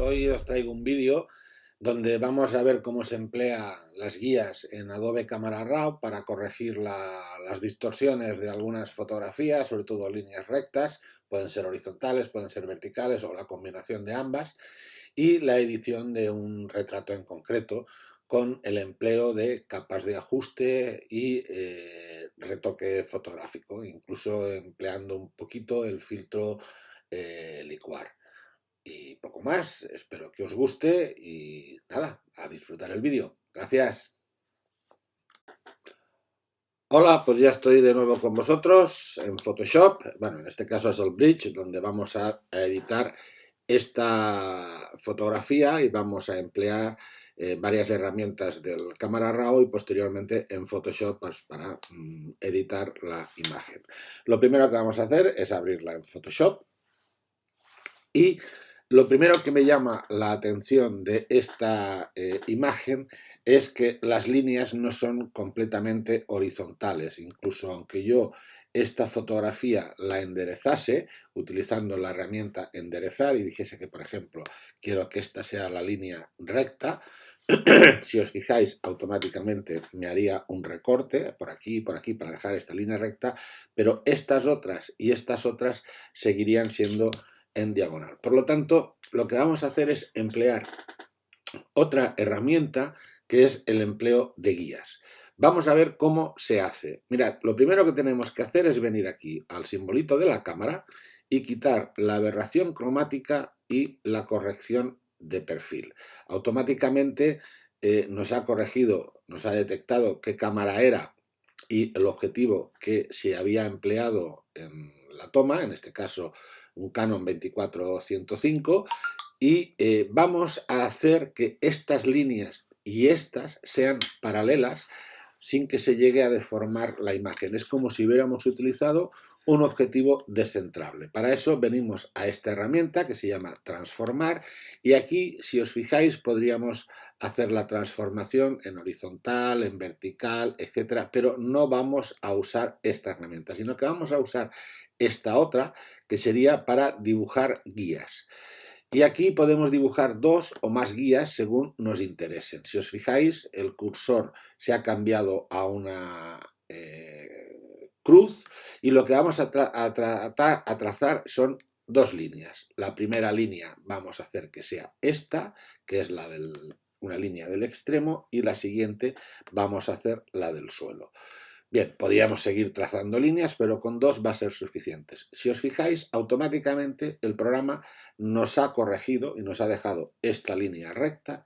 Hoy os traigo un vídeo donde vamos a ver cómo se emplea las guías en Adobe Camera Raw para corregir las distorsiones de algunas fotografías, sobre todo líneas rectas, pueden ser horizontales, pueden ser verticales o la combinación de ambas, y la edición de un retrato en concreto con el empleo de capas de ajuste y retoque fotográfico, incluso empleando un poquito el filtro licuar. Y poco más, espero que os guste y nada, a disfrutar el vídeo. Gracias. Hola, pues ya estoy de nuevo con vosotros en Photoshop. Bueno, en este caso es el Bridge, donde vamos a editar esta fotografía y vamos a emplear varias herramientas del Camera Raw y posteriormente en Photoshop pues, para editar la imagen. Lo primero que vamos a hacer es abrirla en Photoshop y lo primero que me llama la atención de esta imagen es que las líneas no son completamente horizontales. Incluso aunque yo esta fotografía la enderezase utilizando la herramienta enderezar y dijese que, por ejemplo, quiero que esta sea la línea recta, si os fijáis, automáticamente me haría un recorte por aquí para dejar esta línea recta, pero estas otras y estas otras seguirían siendo en diagonal. Por lo tanto, lo que vamos a hacer es emplear otra herramienta que es el empleo de guías. Vamos a ver cómo se hace. Mirad, lo primero que tenemos que hacer es venir aquí al simbolito de la cámara y quitar la aberración cromática y la corrección de perfil. Automáticamente nos ha corregido, nos ha detectado qué cámara era y el objetivo que se había empleado en la toma, en este caso un Canon 24-105, y vamos a hacer que estas líneas y estas sean paralelas sin que se llegue a deformar la imagen. Es como si hubiéramos utilizado un objetivo descentrable. Para eso venimos a esta herramienta que se llama transformar y aquí, si os fijáis, podríamos hacer la transformación en horizontal, en vertical, etcétera, pero no vamos a usar esta herramienta, sino que vamos a usar esta otra que sería para dibujar guías. Y aquí podemos dibujar dos o más guías según nos interesen. Si os fijáis, el cursor se ha cambiado a una cruz y lo que vamos a trazar son dos líneas. La primera línea vamos a hacer que sea esta, que es una línea del extremo, y la siguiente vamos a hacer la del suelo. Bien, podríamos seguir trazando líneas, pero con dos va a ser suficientes. Si os fijáis, automáticamente el programa nos ha corregido y nos ha dejado esta línea recta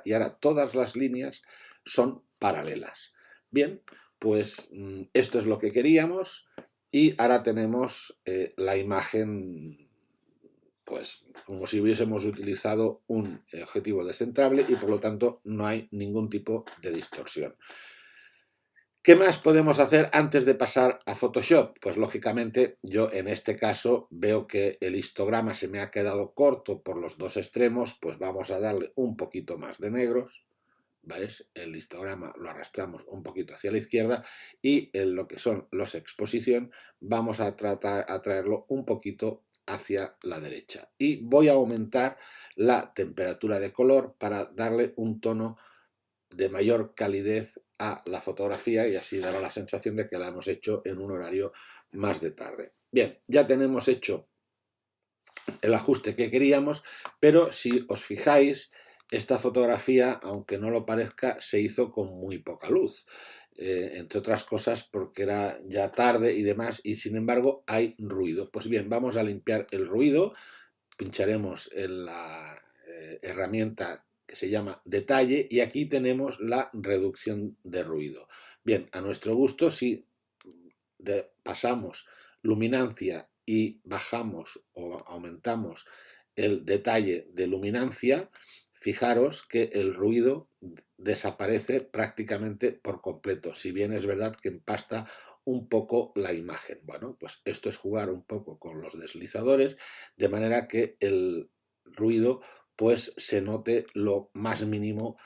y ahora todas las líneas son paralelas. Bien, pues esto es lo que queríamos y ahora tenemos la imagen pues como si hubiésemos utilizado un objetivo descentrable y por lo tanto no hay ningún tipo de distorsión. ¿Qué más podemos hacer antes de pasar a Photoshop? Pues lógicamente yo en este caso veo que el histograma se me ha quedado corto por los dos extremos, pues vamos a darle un poquito más de negros. ¿Veis? El histograma lo arrastramos un poquito hacia la izquierda y en lo que son los exposición vamos a traerlo un poquito hacia la derecha. Y voy a aumentar la temperatura de color para darle un tono de mayor calidez a la fotografía y así dará la sensación de que la hemos hecho en un horario más de tarde. Bien, ya tenemos hecho el ajuste que queríamos, pero si os fijáis, esta fotografía, aunque no lo parezca, se hizo con muy poca luz. Entre otras cosas porque era ya tarde y demás, y sin embargo hay ruido. Pues bien, vamos a limpiar el ruido, pincharemos en la herramienta que se llama detalle y aquí tenemos la reducción de ruido. Bien, a nuestro gusto, si pasamos luminancia y bajamos o aumentamos el detalle de luminancia, fijaros que el ruido desaparece prácticamente por completo, si bien es verdad que empasta un poco la imagen. Bueno, pues esto es jugar un poco con los deslizadores, de manera que el ruido pues se note lo más mínimo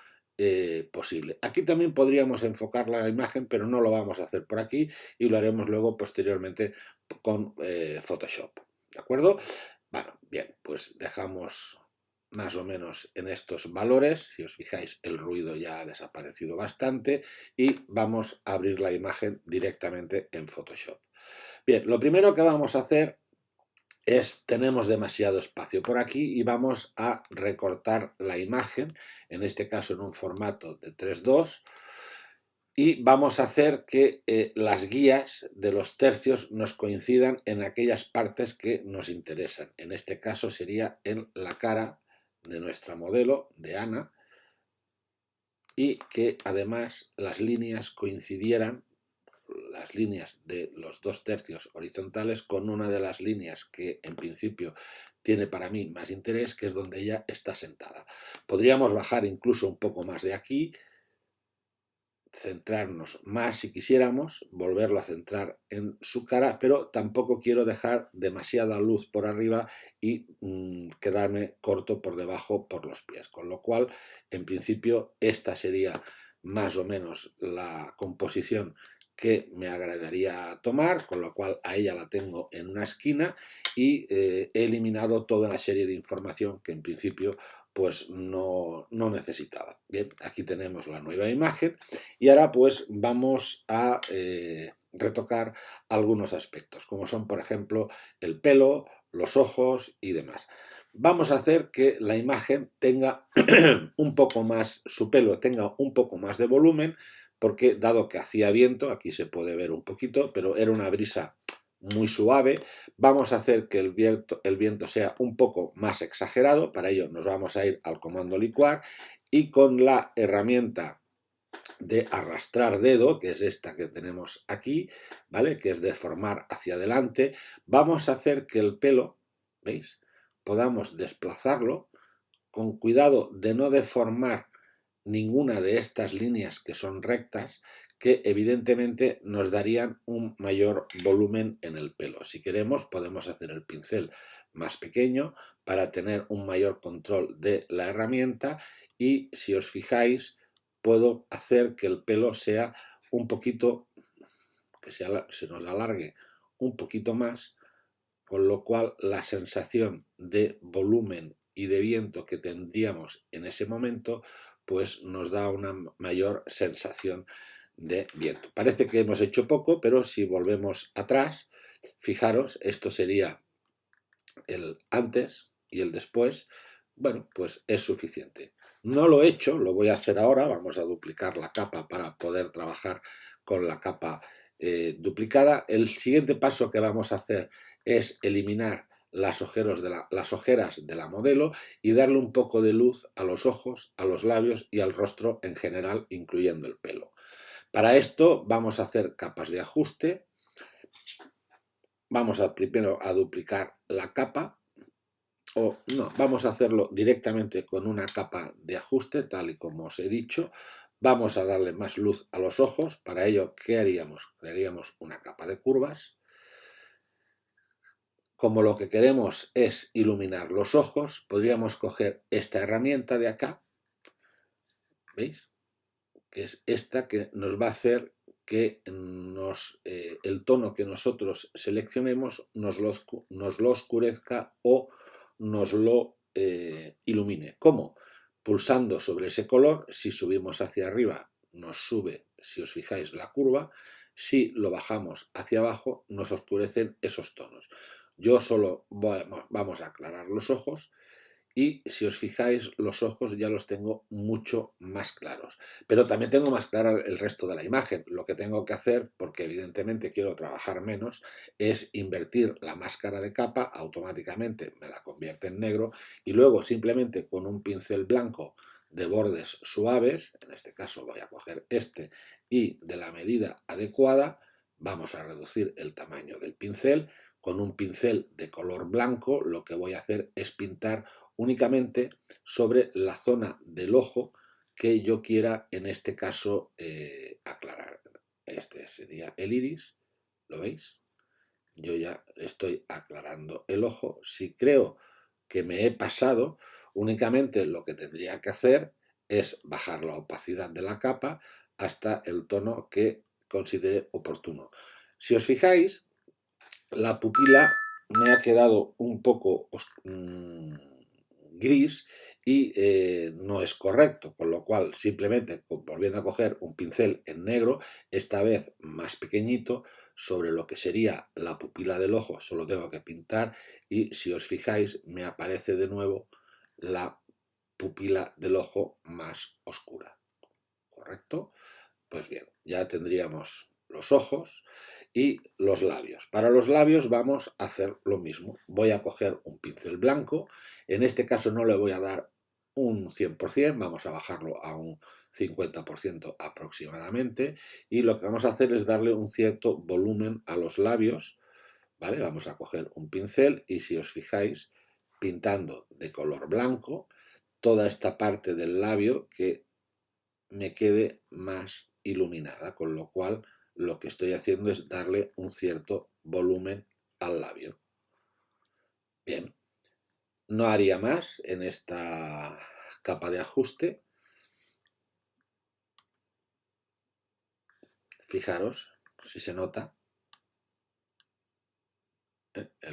posible. Aquí también podríamos enfocar la imagen, pero no lo vamos a hacer por aquí y lo haremos luego posteriormente con Photoshop. ¿De acuerdo? Bueno, bien, pues dejamos más o menos en estos valores. Si os fijáis, el ruido ya ha desaparecido bastante y vamos a abrir la imagen directamente en Photoshop. Bien, lo primero que vamos a hacer tenemos demasiado espacio por aquí y vamos a recortar la imagen, en este caso en un formato de 3:2, y vamos a hacer que las guías de los tercios nos coincidan en aquellas partes que nos interesan. En este caso sería en la cara de nuestra modelo, de Ana, y que además las líneas coincidieran, las líneas de los 2 tercios horizontales, con una de las líneas que en principio tiene para mí más interés, que es donde ella está sentada. Podríamos bajar incluso un poco más de aquí, centrarnos más si quisiéramos, volverlo a centrar en su cara, pero tampoco quiero dejar demasiada luz por arriba y quedarme corto por debajo por los pies, con lo cual en principio esta sería más o menos la composición que me agradaría tomar, con lo cual a ella la tengo en una esquina y he eliminado toda una serie de información que en principio pues no necesitaba. Bien, aquí tenemos la nueva imagen y ahora pues vamos a retocar algunos aspectos, como son por ejemplo el pelo, los ojos y demás. Vamos a hacer que la imagen tenga un poco más, su pelo tenga un poco más de volumen, porque dado que hacía viento, aquí se puede ver un poquito, pero era una brisa muy suave, vamos a hacer que el viento sea un poco más exagerado. Para ello nos vamos a ir al comando licuar y con la herramienta de arrastrar dedo, que es esta que tenemos aquí, ¿vale? Que es deformar hacia adelante, vamos a hacer que el pelo, ¿veis? Podamos desplazarlo con cuidado de no deformar ninguna de estas líneas que son rectas, que evidentemente nos darían un mayor volumen en el pelo. Si queremos podemos hacer el pincel más pequeño para tener un mayor control de la herramienta y si os fijáis puedo hacer que el pelo sea un poquito, que se nos alargue un poquito más, con lo cual la sensación de volumen y de viento que tendríamos en ese momento pues nos da una mayor sensación de viento. Parece que hemos hecho poco, pero si volvemos atrás, fijaros, esto sería el antes y el después, bueno, pues es suficiente. No lo he hecho, lo voy a hacer ahora, vamos a duplicar la capa para poder trabajar con la capa duplicada. El siguiente paso que vamos a hacer es eliminar las ojeras de la modelo y darle un poco de luz a los ojos, a los labios y al rostro en general, incluyendo el pelo. Para esto vamos a hacer capas de ajuste. Vamos a primero a duplicar la capa, o no, vamos a hacerlo directamente con una capa de ajuste, tal y como os he dicho. Vamos a darle más luz a los ojos. Para ello, ¿qué haríamos? Crearíamos una capa de curvas. Como lo que queremos es iluminar los ojos, podríamos coger esta herramienta de acá, ¿veis? Que es esta que nos va a hacer que el tono que nosotros seleccionemos nos lo oscurezca o nos lo ilumine. ¿Cómo? Pulsando sobre ese color. Si subimos hacia arriba nos sube, si os fijáis, la curva. Si lo bajamos hacia abajo nos oscurecen esos tonos. Yo solo vamos a aclarar los ojos. Y si os fijáis, los ojos ya los tengo mucho más claros. Pero también tengo más clara el resto de la imagen. Lo que tengo que hacer, porque evidentemente quiero trabajar menos, es invertir la máscara de capa, automáticamente me la convierte en negro, y luego simplemente con un pincel blanco de bordes suaves, en este caso voy a coger este, y de la medida adecuada, vamos a reducir el tamaño del pincel. Con un pincel de color blanco lo que voy a hacer es pintar únicamente sobre la zona del ojo que yo quiera en este caso aclarar. Este sería el iris, ¿lo veis? Yo ya estoy aclarando el ojo. Si creo que me he pasado, únicamente lo que tendría que hacer es bajar la opacidad de la capa hasta el tono que considere oportuno. Si os fijáis, la pupila me ha quedado un poco gris y no es correcto, con lo cual simplemente volviendo a coger un pincel en negro, esta vez más pequeñito, sobre lo que sería la pupila del ojo, solo tengo que pintar y si os fijáis me aparece de nuevo la pupila del ojo más oscura, ¿correcto? Pues bien, ya tendríamos los ojos y los labios. Para los labios vamos a hacer lo mismo. Voy a coger un pincel blanco, en este caso no le voy a dar un 100%, vamos a bajarlo a un 50% aproximadamente y lo que vamos a hacer es darle un cierto volumen a los labios, ¿vale? Vamos a coger un pincel y si os fijáis, pintando de color blanco, toda esta parte del labio que me quede más iluminada, con lo cual lo que estoy haciendo es darle un cierto volumen al labio. Bien, no haría más en esta capa de ajuste. Fijaros si se nota,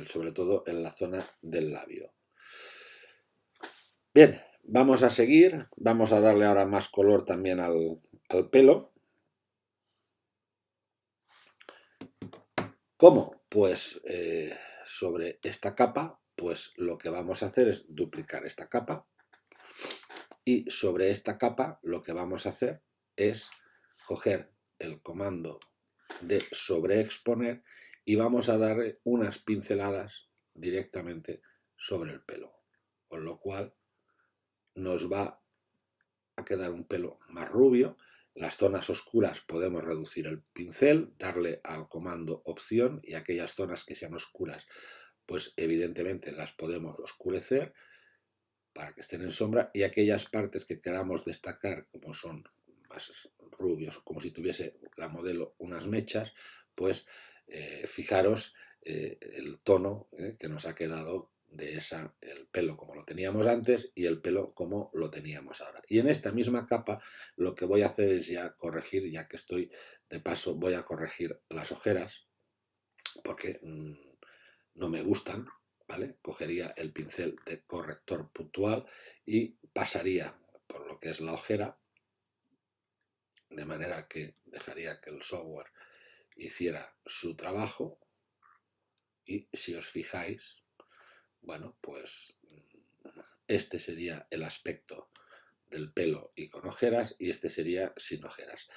sobre todo en la zona del labio. Bien, vamos a seguir, vamos a darle ahora más color también al pelo. ¿Cómo? Pues sobre esta capa, pues lo que vamos a hacer es duplicar esta capa y sobre esta capa lo que vamos a hacer es coger el comando de sobreexponer y vamos a darle unas pinceladas directamente sobre el pelo, con lo cual nos va a quedar un pelo más rubio. Las zonas oscuras podemos reducir el pincel, darle al comando opción y aquellas zonas que sean oscuras, pues evidentemente las podemos oscurecer para que estén en sombra y aquellas partes que queramos destacar como son más rubios, como si tuviese la modelo unas mechas, pues fijaros el tono que nos ha quedado de el pelo como lo teníamos antes y el pelo como lo teníamos ahora. Y en esta misma capa lo que voy a hacer es ya corregir, ya que estoy de paso, voy a corregir las ojeras porque no me gustan, ¿vale? Cogería el pincel de corrector puntual y pasaría por lo que es la ojera, de manera que dejaría que el software hiciera su trabajo y si os fijáis, bueno, pues este sería el aspecto del pelo y con ojeras y este sería sin ojeras.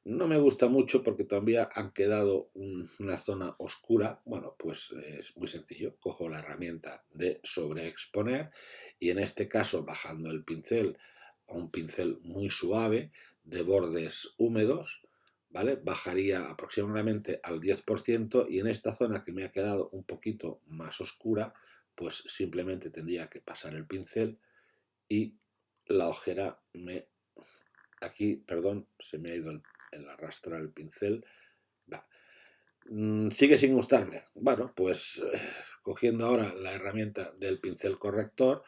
No me gusta mucho porque todavía han quedado una zona oscura. Bueno, pues es muy sencillo. Cojo la herramienta de sobreexponer y en este caso bajando el pincel a un pincel muy suave de bordes húmedos, ¿vale? Bajaría aproximadamente al 10% y en esta zona que me ha quedado un poquito más oscura, pues simplemente tendría que pasar el pincel y la ojera aquí, perdón, se me ha ido el arrastrar el pincel. Va. Sigue sin gustarme. Bueno, pues cogiendo ahora la herramienta del pincel corrector,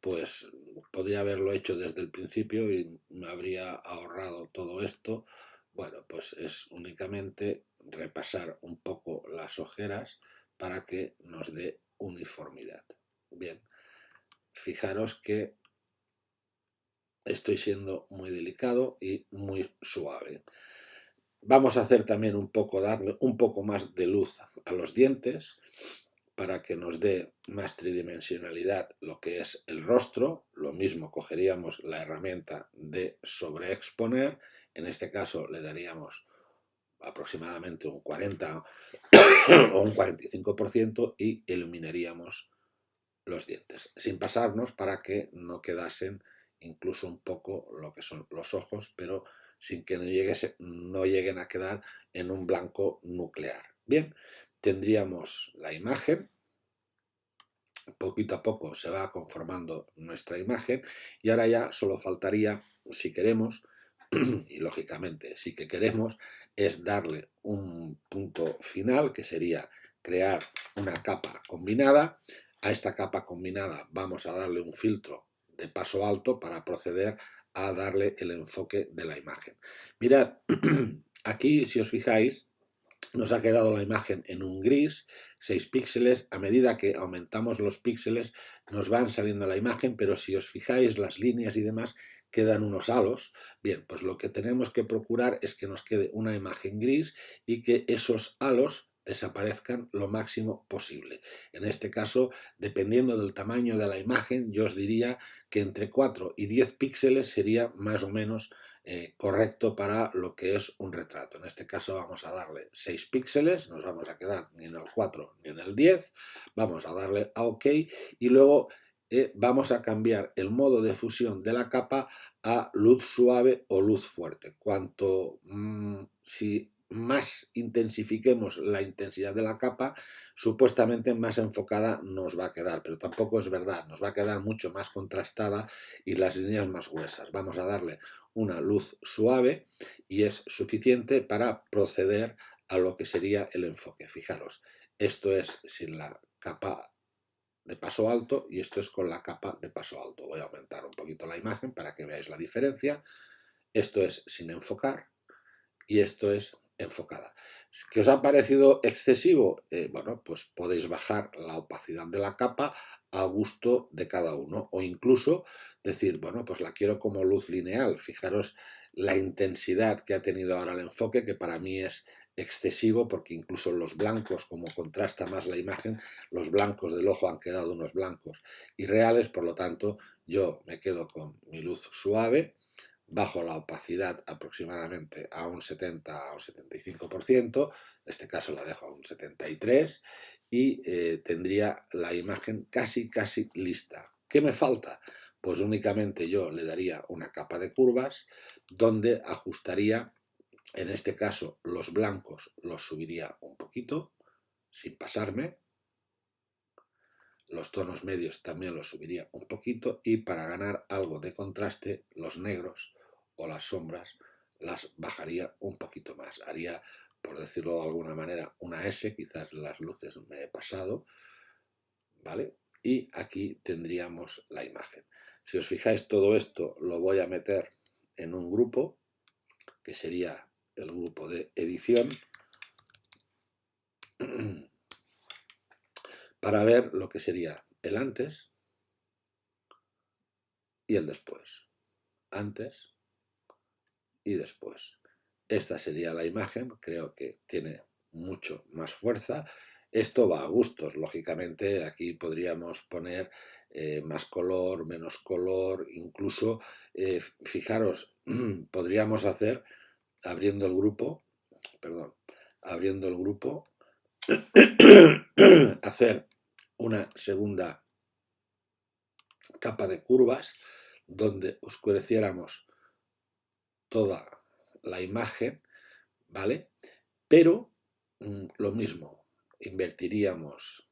pues podría haberlo hecho desde el principio y me habría ahorrado todo esto. Bueno, pues es únicamente repasar un poco las ojeras para que nos dé uniformidad. Bien, fijaros que estoy siendo muy delicado y muy suave. Vamos a hacer también darle un poco más de luz a los dientes para que nos dé más tridimensionalidad lo que es el rostro. Lo mismo cogeríamos la herramienta de sobreexponer. En este caso le daríamos aproximadamente un 40 o un 45% y iluminaríamos los dientes, sin pasarnos para que no quedasen incluso un poco lo que son los ojos, pero sin que no lleguen a quedar en un blanco nuclear. Bien, tendríamos la imagen, poquito a poco se va conformando nuestra imagen y ahora ya solo faltaría, si queremos, y lógicamente sí que queremos, es darle un punto final que sería crear una capa combinada. A esta capa combinada vamos a darle un filtro de paso alto para proceder a darle el enfoque de la imagen. Mirad, aquí si os fijáis, nos ha quedado la imagen en un gris, 6 píxeles. A medida que aumentamos los píxeles nos van saliendo la imagen, pero si os fijáis las líneas y demás quedan unos halos. Bien, pues lo que tenemos que procurar es que nos quede una imagen gris y que esos halos desaparezcan lo máximo posible. En este caso, dependiendo del tamaño de la imagen, yo os diría que entre 4 y 10 píxeles sería más o menos correcto para lo que es un retrato. En este caso vamos a darle 6 píxeles, nos vamos a quedar ni en el 4 ni en el 10, vamos a darle a OK y luego vamos a cambiar el modo de fusión de la capa a luz suave o luz fuerte. Si más intensifiquemos la intensidad de la capa, supuestamente más enfocada nos va a quedar, pero tampoco es verdad, nos va a quedar mucho más contrastada y las líneas más gruesas. Vamos a darle una luz suave y es suficiente para proceder a lo que sería el enfoque. Fijaros, esto es sin la capa de paso alto y esto es con la capa de paso alto. Voy a aumentar un poquito la imagen para que veáis la diferencia. Esto es sin enfocar y esto es enfocada. ¿Qué os ha parecido excesivo? Bueno, pues podéis bajar la opacidad de la capa a gusto de cada uno o incluso decir, bueno, pues la quiero como luz lineal. Fijaros la intensidad que ha tenido ahora el enfoque, que para mí es excesivo porque incluso los blancos, como contrasta más la imagen, los blancos del ojo han quedado unos blancos irreales, por lo tanto yo me quedo con mi luz suave, bajo la opacidad aproximadamente a un 70 o 75%, en este caso la dejo a un 73% y tendría la imagen casi lista. ¿Qué me falta? Pues únicamente yo le daría una capa de curvas donde ajustaría, en este caso los blancos los subiría un poquito sin pasarme, los tonos medios también los subiría un poquito y para ganar algo de contraste los negros o las sombras las bajaría un poquito más. Haría, por decirlo de alguna manera, una S, quizás las luces me he pasado, ¿vale? Y aquí tendríamos la imagen. Si os fijáis, todo esto lo voy a meter en un grupo, que sería el grupo de edición, para ver lo que sería el antes y el después. Antes y después. Esta sería la imagen, creo que tiene mucho más fuerza. Esto va a gustos, lógicamente aquí podríamos poner más color, menos color, incluso, fijaros, podríamos hacer, abriendo el grupo, hacer una segunda capa de curvas donde oscureciéramos toda la imagen, ¿vale? Pero lo mismo, invertiríamos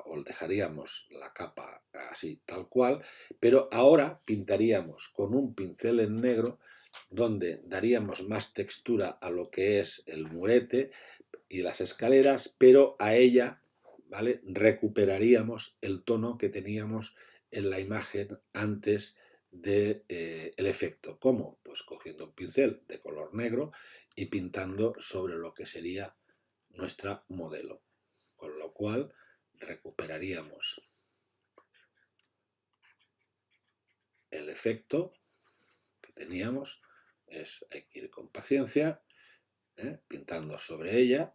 o dejaríamos la capa así tal cual, pero ahora pintaríamos con un pincel en negro donde daríamos más textura a lo que es el murete y las escaleras, pero a ella, ¿vale?, recuperaríamos el tono que teníamos en la imagen antes del efecto. ¿Cómo? Pues cogiendo un pincel de color negro y pintando sobre lo que sería nuestra modelo, con lo cual recuperaríamos el efecto que teníamos. Hay que ir con paciencia, pintando sobre ella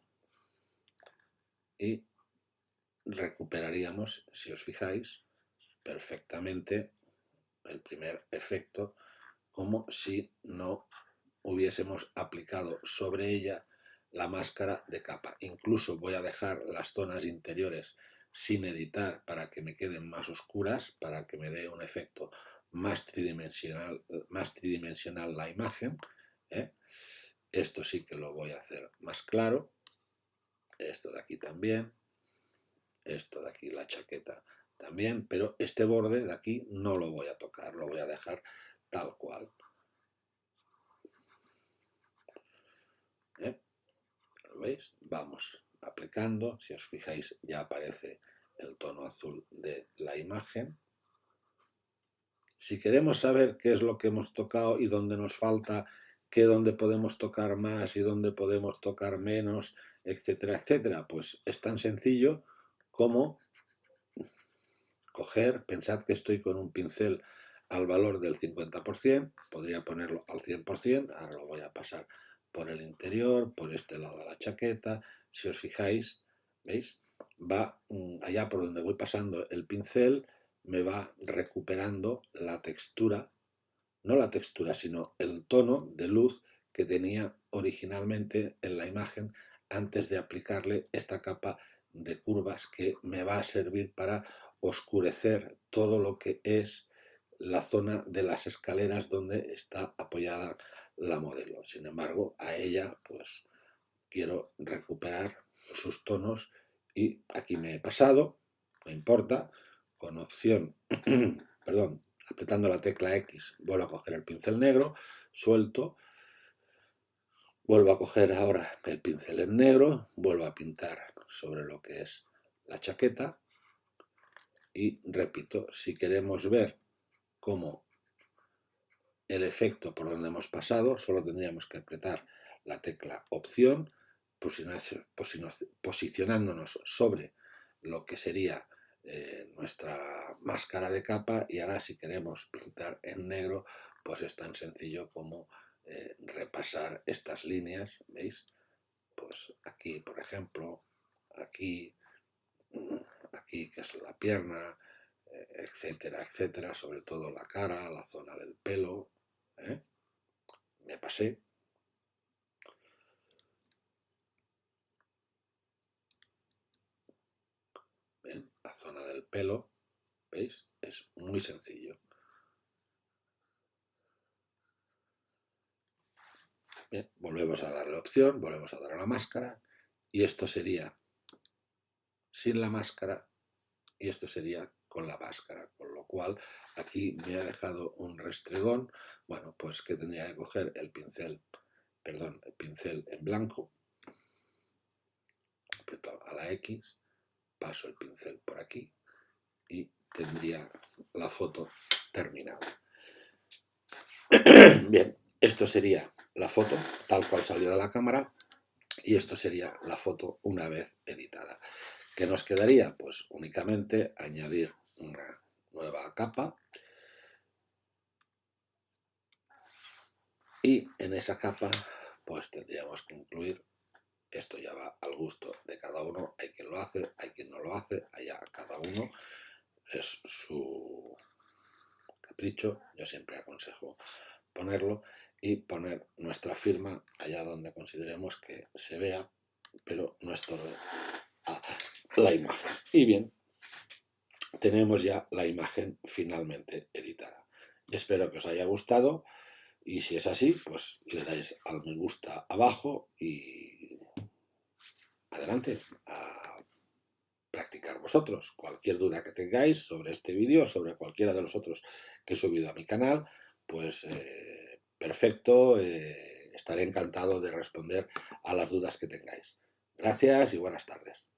y recuperaríamos, si os fijáis, perfectamente el primer efecto, como si no hubiésemos aplicado sobre ella la máscara de capa. Incluso voy a dejar las zonas interiores sin editar para que me queden más oscuras, para que me dé un efecto más tridimensional la imagen. Esto sí que lo voy a hacer más claro. Esto de aquí también. Esto de aquí, la chaqueta también, pero este borde de aquí no lo voy a tocar, lo voy a dejar tal cual. ¿Lo veis? Vamos aplicando, si os fijáis ya aparece el tono azul de la imagen. Si queremos saber qué es lo que hemos tocado y dónde nos falta que dónde podemos tocar más y dónde podemos tocar menos, etcétera, etcétera. Pues es tan sencillo como coger, pensad que estoy con un pincel al valor del 50%, podría ponerlo al 100%, ahora lo voy a pasar por el interior, por este lado de la chaqueta. Si os fijáis, ¿veis? Va allá por donde voy pasando el pincel, me va recuperando la textura, no la textura, sino el tono de luz que tenía originalmente en la imagen antes de aplicarle esta capa de curvas que me va a servir para oscurecer todo lo que es la zona de las escaleras donde está apoyada la modelo. Sin embargo, a ella pues quiero recuperar sus tonos y aquí me he pasado, no importa, con opción, perdón, apretando la tecla X vuelvo a coger el pincel negro, suelto, vuelvo a coger ahora el pincel en negro, vuelvo a pintar sobre lo que es la chaqueta y repito, si queremos ver cómo el efecto por donde hemos pasado, solo tendríamos que apretar la tecla opción, posicionándonos sobre lo que sería nuestra máscara de capa, y ahora si queremos pintar en negro, pues es tan sencillo como repasar estas líneas, ¿veis? Pues aquí, por ejemplo, aquí, aquí que es la pierna, etcétera, etcétera, sobre todo la cara, la zona del pelo, ¿eh? Me pasé. Bien, la zona del pelo, ¿veis? Es muy sencillo. Bien, volvemos a darle opción, volvemos a dar a la máscara, y esto sería sin la máscara y esto sería con la máscara, con lo cual aquí me ha dejado un restregón. Bueno, pues que tendría que coger el pincel, perdón, el pincel en blanco, aprieto a la X, paso el pincel por aquí y tendría la foto terminada. Bien, esto sería la foto tal cual salió de la cámara y esto sería la foto una vez editada. ¿Qué nos quedaría? Pues únicamente añadir una nueva capa y en esa capa pues tendríamos que incluir, esto ya va al gusto de cada uno, hay quien lo hace, hay quien no lo hace, allá cada uno es su capricho, yo siempre aconsejo ponerlo y poner nuestra firma allá donde consideremos que se vea, pero no estorbe a la imagen. Y bien, tenemos ya la imagen finalmente editada. Espero que os haya gustado y si es así, pues le dais al me gusta abajo y adelante a practicar vosotros. Cualquier duda que tengáis sobre este vídeo o sobre cualquiera de los otros que he subido a mi canal, pues perfecto, estaré encantado de responder a las dudas que tengáis. Gracias y buenas tardes.